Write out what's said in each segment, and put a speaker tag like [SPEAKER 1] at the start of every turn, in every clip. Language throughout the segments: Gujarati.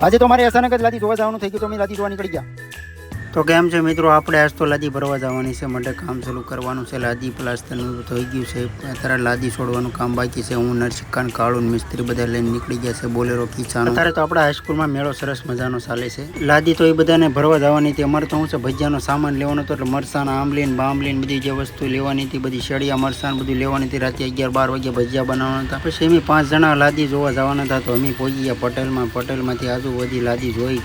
[SPEAKER 1] આજે તો મારે અચાનક જ લાદી જોવા જવાનું થઈ ગયું તો અમે લાદી જોવા નીકળી ગયા. તો કેમ છે મિત્રો, આપણે આજ તો લાદી ભરવા જવાની છે, માટે કામ ચાલુ કરવાનું છે. લાદી પ્લાસ્ટરનું થઈ ગયું છે, અત્યારે લાદી છોડવાનું કામ બાકી છે. હું નરસિક્કાન કાળું મિસ્ત્રી બધા લઈને નીકળી ગયા છે, બોલેરો ખીચાનો. અત્યારે તો આપણા હાઈસ્કૂલમાં મેળો સરસ મજાનો ચાલે છે. લાદી તો એ બધાને ભરવા જવાની હતી. અમારે તો શું છે, ભજીયાનો સામાન લેવાનો હતો, એટલે મરસાણ આંબલીન બાંબલીન બધી જે વસ્તુ લેવાની હતી, બધી શેડિયા મરસાણ બધું લેવાની હતી. રાતે 11-12 વાગે ભજીયા બનાવવાના હતા. પછી અમે 5 જણા લાદી જોવા જવાના હતા, તો અમે પહોંચી ગયા પટેલમાંથી આજુબાજુ લાદી જોઈ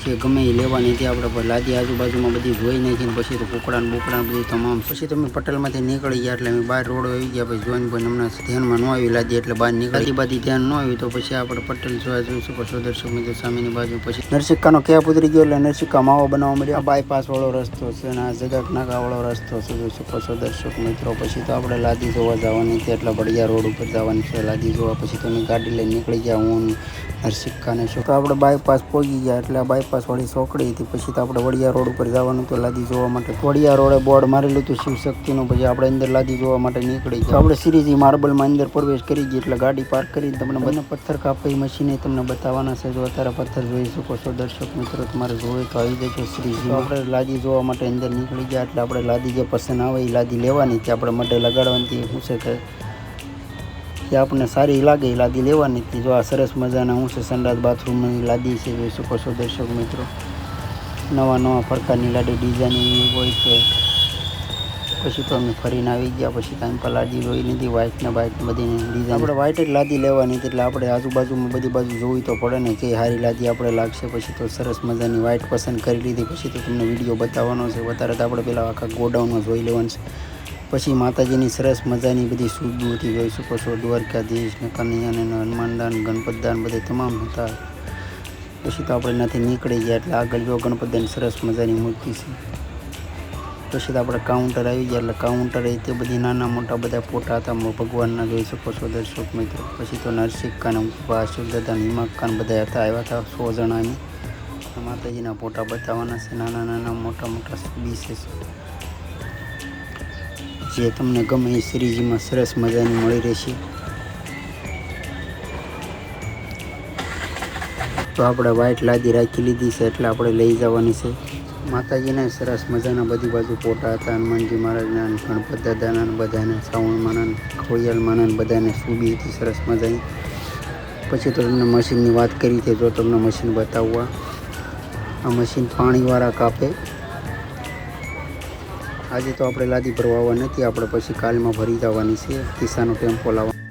[SPEAKER 1] જે ગમે એ લેવાની હતી. આપણે લાદી આજુબાજુમાં બધી જોઈ નાખીને પછી તો કુકડાને બુકડાને બધું તમામ. પછી તમે પટેલમાંથી નીકળી ગયા એટલે અમે બહાર રોડ આવી ગયા. પછી જોઈને ભાઈ હમણાં ધ્યાનમાં ન આવી લાદી એટલે બહાર નીકળી. બાદી ધ્યાન ન આવ્યું તો પછી આપણે પટેલ જોવા જોઈશું. પછી દર્શક મિત્રો સામેની બાજુ પછી નરસિક્કાનો કેપ ઉતરી ગયો એટલે નરસિક્કા માવો બનાવવા મળ્યો. બાયપાસ વાળો રસ્તો છે અને આ જગત નાકા વાળો રસ્તો છે, જોઈ શકો છો દર્શક મિત્રો. પછી તો આપણે લાદી જોવા જવાની હતી, એટલે બળિયા રોડ ઉપર જવાની છે લાદી જોવા. પછી તો અમે ગાડી લઈને નીકળી ગયા, હું નરસિક્કાને શું. તો આપણે બાયપાસ પહોંચી ગયા, એટલે આ બાયપાસ વાળી ચોકડી હતી. પછી તો આપણે વડિયા રોડ ઉપર જવાનું તો લાદી જોવા માટે. વડિયા રોડે બોર્ડ મારેલું હતું શિવશક્તિનું. પછી આપણે અંદર લાદી જોવા માટે નીકળી ગયા. આપણે શ્રીજી માર્બલમાં અંદર પ્રવેશ કરી ગયા, એટલે ગાડી પાર્ક કરીને તમને બંને પથ્થર કાપી મશીને તમને બતાવવાના છે. જો અત્યારે પથ્થર જોઈ શકો છો દર્શક મિત્રો, તમારે જોવે તો આવી જજો શ્રીજી. આપણે લાદી જોવા માટે અંદર નીકળી ગયા, એટલે આપણે લાદી જે પસંદ આવે એ લાદી લેવાની હતી. આપણે માટે લગાડવાની શું છે કે જે આપણને સારી લાગે એ લાદી લેવાની હતી. જો આ સરસ મજાના હું છે સંડાસ બાથરૂમની લાદી છે, જોઈ શકો છો દર્શક મિત્રો. નવા પ્રકારની લાદી ડિઝાઇન હોય છે. પછી તો અમે ફરીને આવી ગયા. પછી ટાઈમ પર લાદી જોઈ લીધી, વ્હાઇટ ને બધી ડિઝાઇન. આપણે વ્હાઇટ જ લાદી લેવાની હતી, એટલે આપણે આજુબાજુમાં બધી બાજુ જોવી તો પડે ને કે સારી લાદી આપણે લાગશે. પછી તો સરસ મજાની વ્હાઇટ પસંદ કરી લીધી. પછી તો તમને વિડીયો બતાવવાનો છે. વધારે તો આપણે પેલા આખા ગોડાઉનમાં જોઈ લેવાનું છે. પછી માતાજીની સરસ મજાની બધી સુદબુતી જોઈ શકો છો. દ્વારકાધીશ ને કનૈયા ને હનુમાનદાન ગણપતદાન બધે તમામ હતા. પછી તો આપણે એનાથી નીકળી ગયા, એટલે આગળ જો ગણપતદાન સરસ મજાની મૂર્તિ છે. પછી તો આપણે કાઉન્ટર આવી ગયા, એટલે કાઉન્ટર એ તે બધી નાના મોટા બધા ફોટા હતા ભગવાનના, જોઈ શકો છો દર્શક મિત્રો. પછી તો નરસિક્કાને ઉપવા શિવદાદા હિમાકાન બધા હતા, આવ્યા હતા 100 જણાની. માતાજીના ફોટા બતાવવાના છે, નાના મોટા બી છે જે તમને ગમે એ શ્રીજીમાં સરસ મજાની મળી રહેશે. તો આપણે વ્હાઇટ લાદી રાખી લીધી છે, એટલે આપણે લઈ જવાની છે. માતાજીને સરસ મજાના બધી બાજુ ફોટા હતા, હનુમાનજી મહારાજના, ગણપત દાદાના, બધાને શ્રાવણમાના, ખોડિયાલમાના બધાને સુબી હતી સરસ મજાની. પછી તો તમને મશીનની વાત કરી હતી, જો તમને મશીન બતાવવા. આ મશીન પાણીવાળા કાપે. આજે તો આપણે લાદી ભરવા નથી, આપણે પછી કાલમાં ભરી જવાની છે. કિસ્સાનો ટેમ્પો લાવવા.